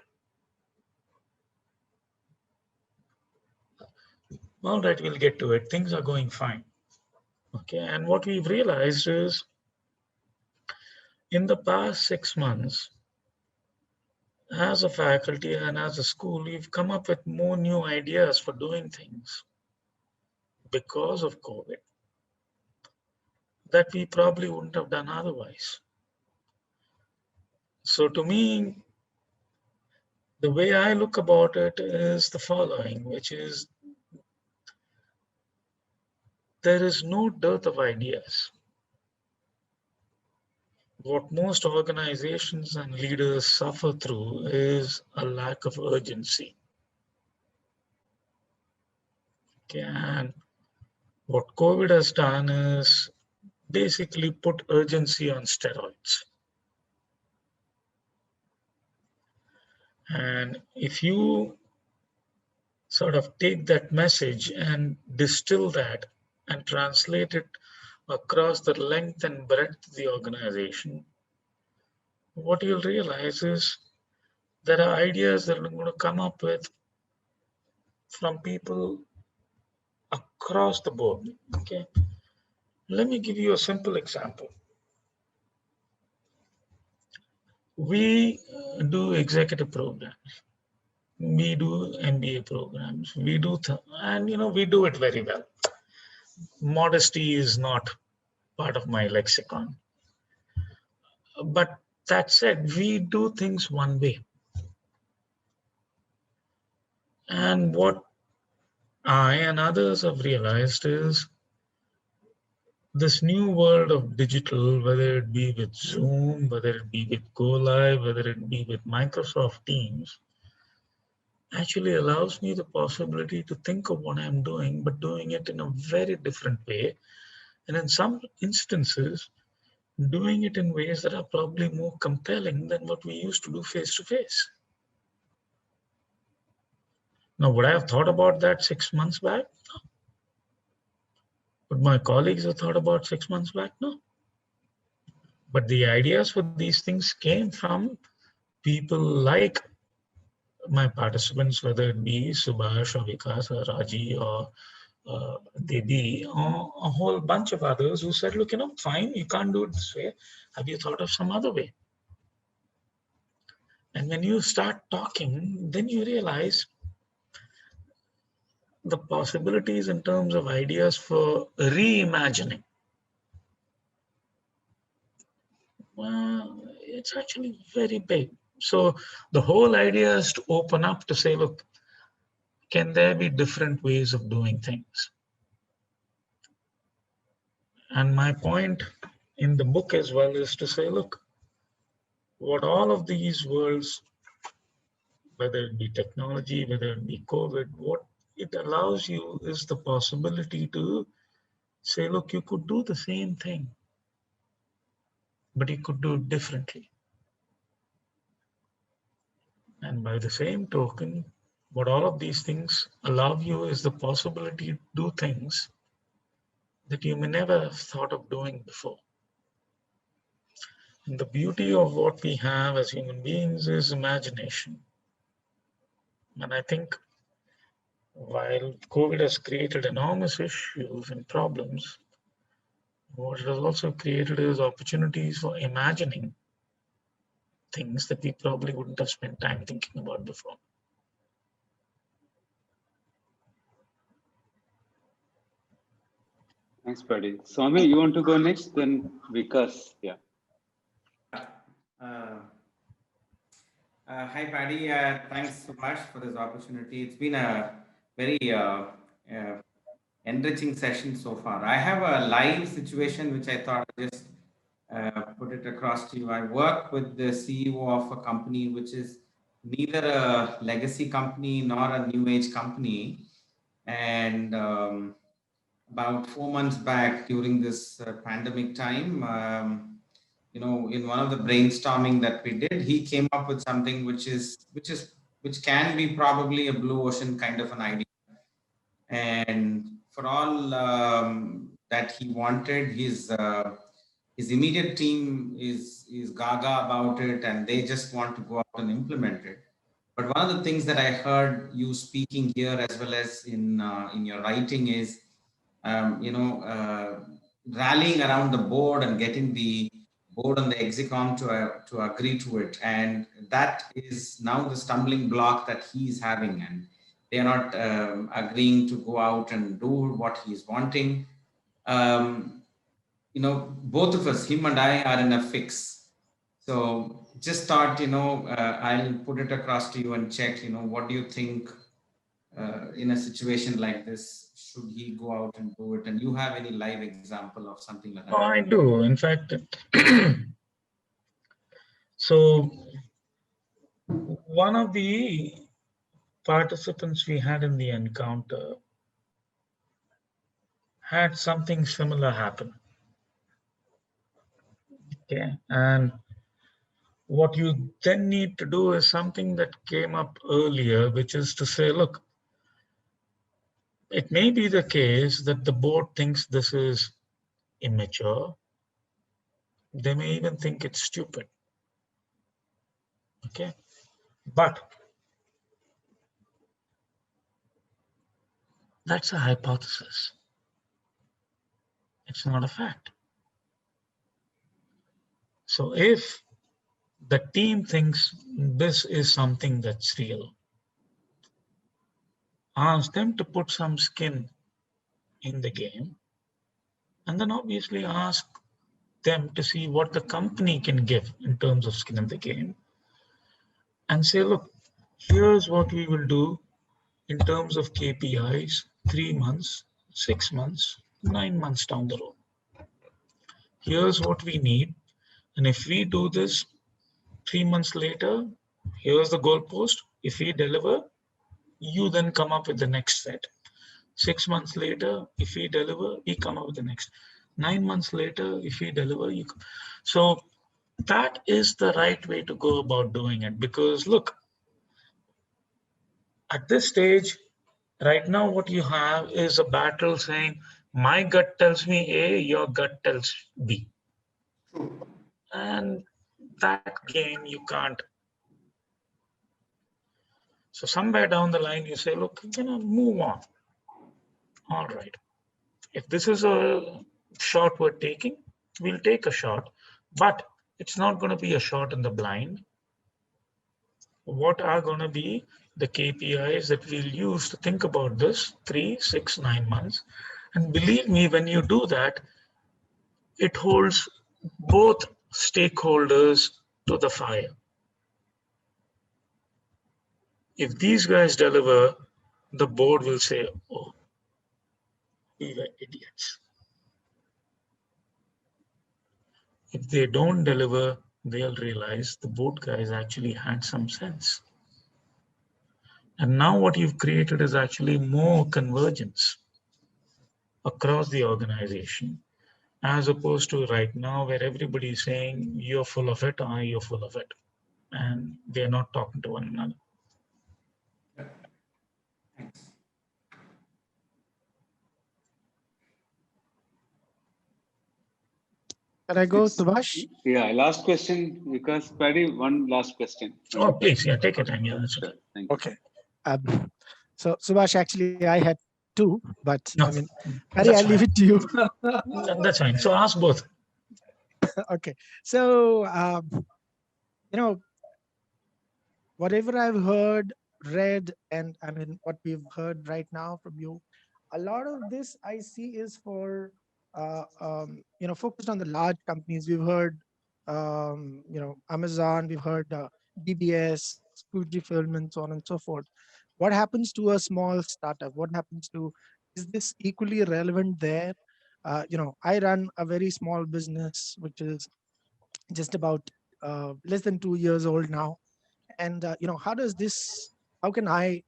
All right, we'll get to it. Things are going fine. Okay, and what we've realized is in the past 6 months, as a faculty and as a school, we've come up with more new ideas for doing things because of COVID that we probably wouldn't have done otherwise. So to me, the way I look about it is the following, which is there is no dearth of ideas. What most organizations and leaders suffer through is a lack of urgency. Okay, and what COVID has done is basically put urgency on steroids. And if you sort of take that message and distill that and translate it across the length and breadth of the organization, what you'll realize is there are ideas that are going to come up with from people across the board. Okay, let me give you a simple example. We do executive programs, we do MBA programs, we do, and we do it very well. Modesty is not part of my lexicon. But that said, we do things one way. And what I and others have realized is this new world of digital, whether it be with Zoom, whether it be with Go Live, whether it be with Microsoft Teams, actually allows me the possibility to think of what I'm doing, but doing it in a very different way. And in some instances, doing it in ways that are probably more compelling than what we used to do face to face. Now, would I have thought about that 6 months back? No. Would my colleagues have thought about 6 months back? No. But the ideas for these things came from people like my participants, whether it be Subhash or Vikas or Raji or Debi or a whole bunch of others who said, look, fine, you can't do it this way. Have you thought of some other way? And when you start talking, then you realize the possibilities in terms of ideas for reimagining. Well, it's actually very big. So the whole idea is to open up to say, look, can there be different ways of doing things? And my point in the book as well is to say, look, what all of these worlds, whether it be technology, whether it be COVID, what it allows you is the possibility to say, look, you could do the same thing, but you could do it differently. And by the same token, what all of these things allow you is the possibility to do things that you may never have thought of doing before. And the beauty of what we have as human beings is imagination. And I think while COVID has created enormous issues and problems, what it has also created is opportunities for imagining things that we probably wouldn't have spent time thinking about before. Thanks, Paddy. Swami, you want to go next? Then Vikas, yeah. Hi, Paddy. Thanks so much for this opportunity. It's been a very enriching session so far. I have a live situation which I thought I'd just put it across to you. I work with the CEO of a company which is neither a legacy company nor a new age company. And about 4 months back during this pandemic time, in one of the brainstorming that we did, he came up with something which can be probably a blue ocean kind of an idea. And for all that he wanted, his immediate team is gaga about it, and they just want to go out and implement it. But one of the things that I heard you speaking here as well as in your writing is rallying around the board and getting the board and the execom to agree to it. And that is now the stumbling block that he's having. And they are not agreeing to go out and do what he's wanting. Both of us, him and I, are in a fix. So just thought, I'll put it across to you and check, what do you think in a situation like this? Should he go out and do it? And you have any live example of something like that? Oh, I do. In fact, so one of the participants we had in the encounter had something similar happen. Okay, and what you then need to do is something that came up earlier, which is to say, look, it may be the case that the board thinks this is immature. They may even think it's stupid. Okay, but that's a hypothesis. It's not a fact. So if the team thinks this is something that's real, ask them to put some skin in the game, and then obviously ask them to see what the company can give in terms of skin in the game, and say, look, here's what we will do in terms of KPIs 3 months, 6 months, 9 months down the road. Here's what we need. And if we do this 3 months later, here's the goalpost. If we deliver, you then come up with the next set. 6 months later, if we deliver, we come up with the next. 9 months later, if we deliver, you come. So that is the right way to go about doing it. Because look, at this stage, right now, what you have is a battle saying, my gut tells me A, your gut tells B. And that game you can't. So somewhere down the line, you say, look, move on. All right. If this is a shot we're taking, we'll take a shot, but it's not going to be a shot in the blind. What are going to be the KPIs that we'll use to think about this 3, 6, 9 months? And believe me, when you do that, it holds both stakeholders to the fire. If these guys deliver, the board will say, oh, we were idiots. If they don't deliver, they'll realize the board guys actually had some sense. And now what you've created is actually more convergence across the organization, as opposed to right now where everybody is saying you're full of it or you're full of it, and they're not talking to one another. Thanks. Can I go, Subhash? Yeah, last question, because Paddy, one last question. Oh, please, yeah, take your time. Yeah, that's okay. Thank you. Okay. So Subhash, actually, I had 2, but No, I mean, Paddy, I'll leave it to you. That's fine. So ask both. Okay. So, whatever I've heard, read, and I mean, what we've heard right now from you, a lot of this I see is for, focused on the large companies. We've heard, Amazon, we've heard DBS, Fujifilm, and so on and so forth. What happens to a small startup? What happens to, is this equally relevant there? I run a very small business, which is just about less than 2 years old now. And, how can I,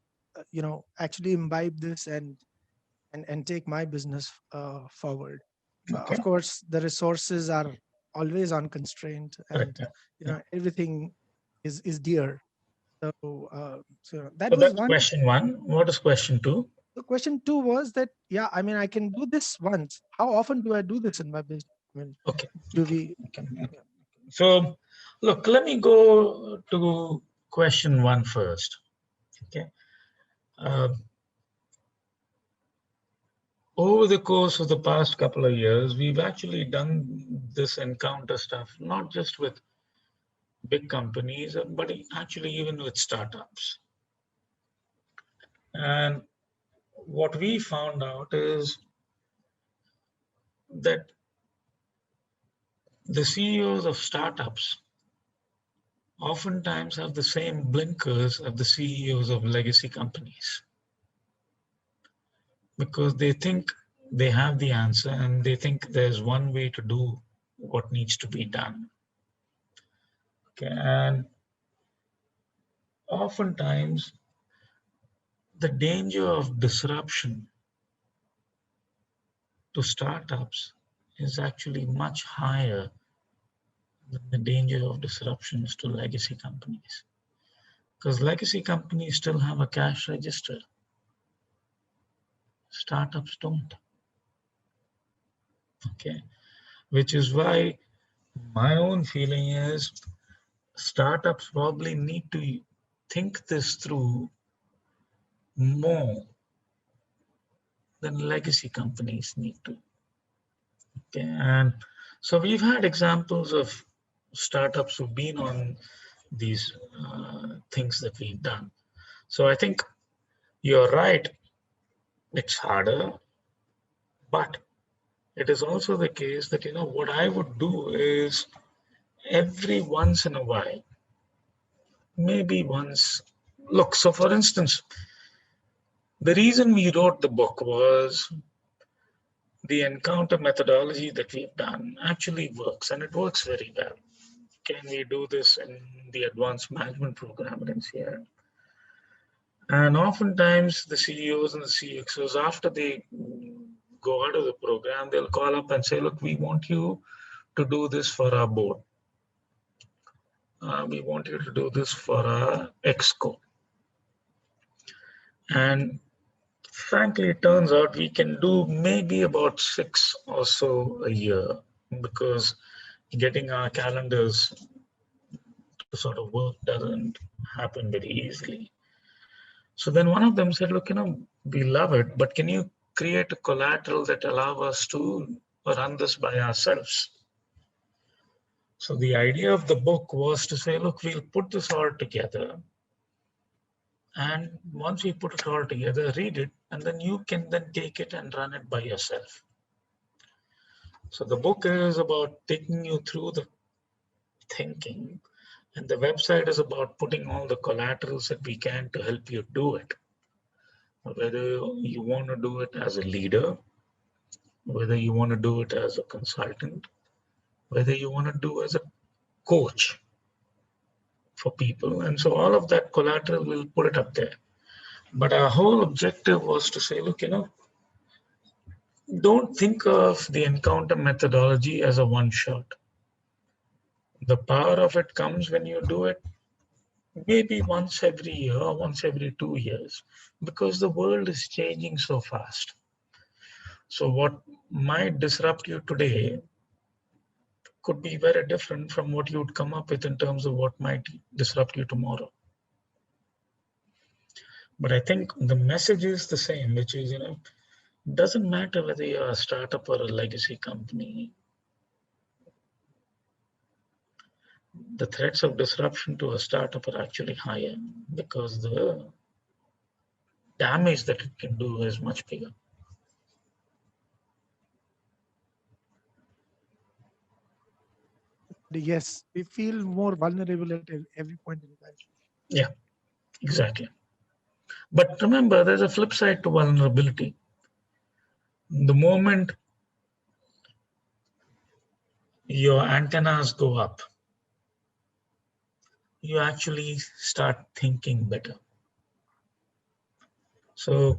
actually imbibe this and take my business forward? Okay. Of course, the resources are always unconstrained, and everything is dear. So that was that's one. Question 1. What is question 2? The question 2 was that, I mean, I can do this once. How often do I do this in my business? I mean, Okay. do we? So, look, let me go to question 1 first. Okay. over the course of the past couple of years, we've actually done this encounter stuff, not just with big companies, but actually even with startups. And what we found out is that the CEOs of startups oftentimes have the same blinkers of the CEOs of legacy companies, because they think they have the answer and they think there's one way to do what needs to be done. Okay, and oftentimes the danger of disruption to startups is actually much higher than the danger of disruptions to legacy companies. Because legacy companies still have a cash register. Startups don't. Okay, which is why my own feeling is startups probably need to think this through more than legacy companies need to. Okay, and so we've had examples of startups who've been on these things that we've done. So I think you're right, it's harder, but it is also the case that, you know, what I would do is every once in a while, maybe once, look, so for instance, the reason we wrote the book was the encounter methodology that we've done actually works, and it works very well. Can we do this in the advanced management program at NCR? And oftentimes the CEOs and the CXOs, after they go out of the program, they'll call up and say, look, we want you to do this for our board. We want you to do this for our exco. And frankly, it turns out we can do maybe about 6 or so a year, because getting our calendars to sort of work doesn't happen very easily. So then one of them said, look, you know, we love it, but can you create a collateral that allow us to run this by ourselves? So the idea of the book was to say, look, we'll put this all together. And once we put it all together, read it, and then you can then take it and run it by yourself. So the book is about taking you through the thinking, and the website is about putting all the collaterals that we can to help you do it. Whether you want to do it as a leader, whether you want to do it as a consultant, whether you want to do as a coach for people. And so all of that collateral, we'll put it up there. But our whole objective was to say, look, you know, don't think of the encounter methodology as a one shot. The power of it comes when you do it maybe once every year or once every 2 years, because the world is changing so fast. So what might disrupt you today could be very different from what you would come up with in terms of what might disrupt you tomorrow. But I think the message is the same, which is, you know, doesn't matter whether you're a startup or a legacy company. The threats of disruption to a startup are actually higher because the damage that it can do is much bigger. Yes, we feel more vulnerable at every point in time. Yeah, exactly. But remember, there's a flip side to vulnerability. The moment your antennas go up, you actually start thinking better. So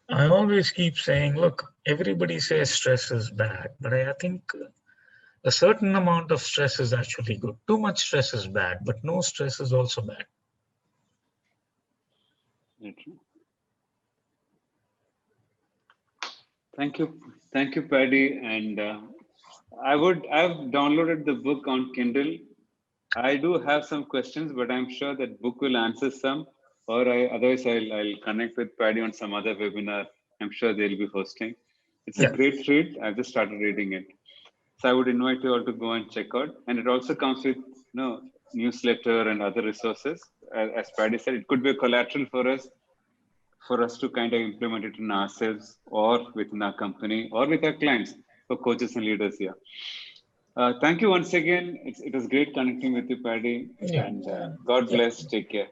I always keep saying, look, everybody says stress is bad, but I think a certain amount of stress is actually good. Too much stress is bad, but no stress is also bad. Thank you, Paddy. And I've downloaded the book on Kindle. I do have some questions, but I'm sure that book will answer some. Or otherwise, I'll connect with Paddy on some other webinar. I'm sure they'll be hosting. It's a great read. I've just started reading it. So I would invite you all to go and check out. And it also comes with newsletter and other resources. As Paddy said, it could be a collateral for us to kind of implement it in ourselves or within our company or with our clients for coaches and leaders here. Thank you once again. It was great connecting with you, Paddy. And God bless. Take care.